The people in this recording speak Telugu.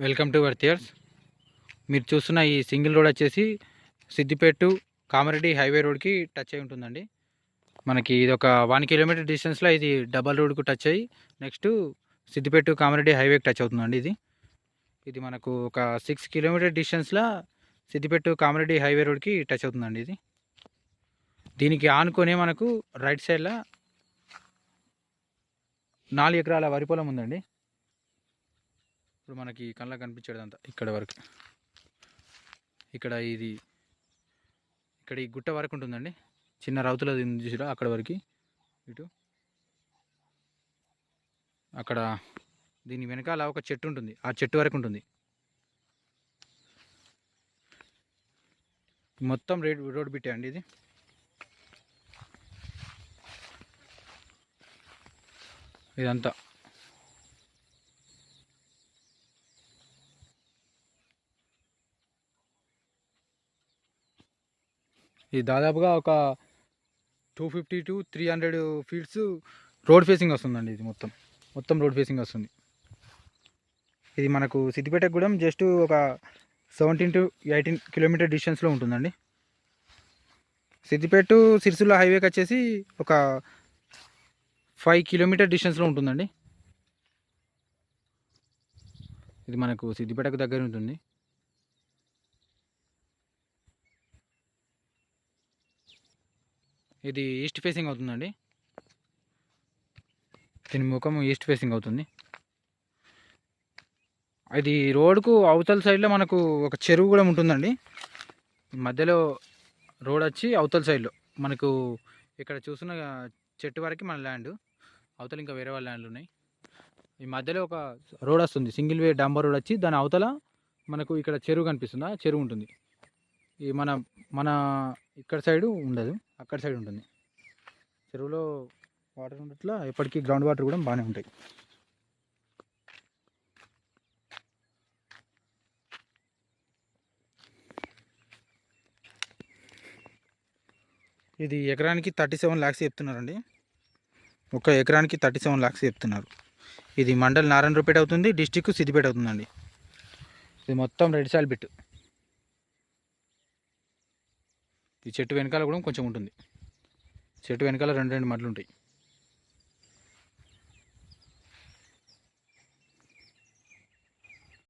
Welcome to వర్తియర్స్. మీరు చూస్తున్న ఈ సింగిల్ రోడ్ వచ్చేసి సిద్దిపేట కామారెడ్డి హైవే రోడ్కి టచ్ అయి ఉంటుందండి. మనకి ఇది ఒక 1 కిలోమీటర్ డిస్టెన్స్లో ఇది డబల్ రోడ్కు టచ్ అయ్యి నెక్స్ట్ సిద్దిపేట కామారెడ్డి హైవేకి టచ్ అవుతుందండి. ఇది మనకు ఒక 6 కిలోమీటర్ డిస్టెన్స్లో సిద్దిపేట కామారెడ్డి హైవే రోడ్కి టచ్ అవుతుందండి. దీనికి ఆనుకొని మనకు రైట్ సైడ్లో 4 ఎకరాల వరి పొలం ఉందండి. ఇప్పుడు మనకి కళ్ళకు కనిపించేదంతా ఇక్కడ వరకు, ఇక్కడ ఈ గుట్ట వరకు ఉంటుందండి. చిన్న రౌతులది చూసిరా అక్కడ వరకు, ఇటు అక్కడ దీని వెనకాల ఒక చెట్టు ఉంటుంది, ఆ చెట్టు వరకు ఉంటుంది. మొత్తం రోడ్ బిట్టే అండి ఇది. ఇదంతా ఇది దాదాపుగా ఒక 250 to 300 ఫీట్స్ రోడ్ ఫేసింగ్ వస్తుందండి. ఇది మొత్తం రోడ్ ఫేసింగ్ వస్తుంది. ఇది మనకు సిద్దిపేటకు కూడా జస్ట్ ఒక 17 to 18 కిలోమీటర్ డిస్టెన్స్లో ఉంటుందండి. సిద్దిపేట సిరిసిల్ల హైవేకి వచ్చేసి ఒక 5 కిలోమీటర్ డిస్టెన్స్లో ఉంటుందండి. ఇది మనకు సిద్దిపేటకు దగ్గర ఉంటుంది. ఇది ఈస్ట్ ఫేసింగ్ అవుతుందండి. దీని ముఖం ఈస్ట్ ఫేసింగ్ అవుతుంది. ఇది రోడ్కు అవతల సైడ్లో మనకు ఒక చెరువు కూడా ఉంటుందండి. మధ్యలో రోడ్ వచ్చి అవతల సైడ్లో మనకు ఇక్కడ చూస్తున్న చెట్టు వరకు మన ల్యాండ్, అవతల ఇంకా వేరే వాళ్ళ ల్యాండ్లు ఉన్నాయి. ఈ మధ్యలో ఒక రోడ్ వస్తుంది, సింగిల్ వే డాంబర్ రోడ్ వచ్చి దాని అవతల మనకు ఇక్కడ చెరువు కనిపిస్తుంది. ఆ చెరువు ఉంటుంది. ఈ మన ఇక్కడ సైడు ఉండదు, అక్కడ సైడ్ ఉంటుంది. చెరువులో వాటర్ ఉండట్లా, ఎప్పటికీ గ్రౌండ్ వాటర్ కూడా బాగానే ఉంటాయి. ఇది ఎకరానికి 37 lakhs చెప్తున్నారండి. ఒక ఎకరానికి 37 lakhs చెప్తున్నారు. ఇది మండల్ నారాయణపేట అవుతుంది, డిస్టిక్ సిద్దిపేట అవుతుందండి. ఇది మొత్తం రెడ్ సాయిల్ బిట్. ఈ చెట్టు వెనకాల కూడా కొంచెం ఉంటుంది. చెట్టు వెనకాల 2 మడ్లు ఉంటాయి.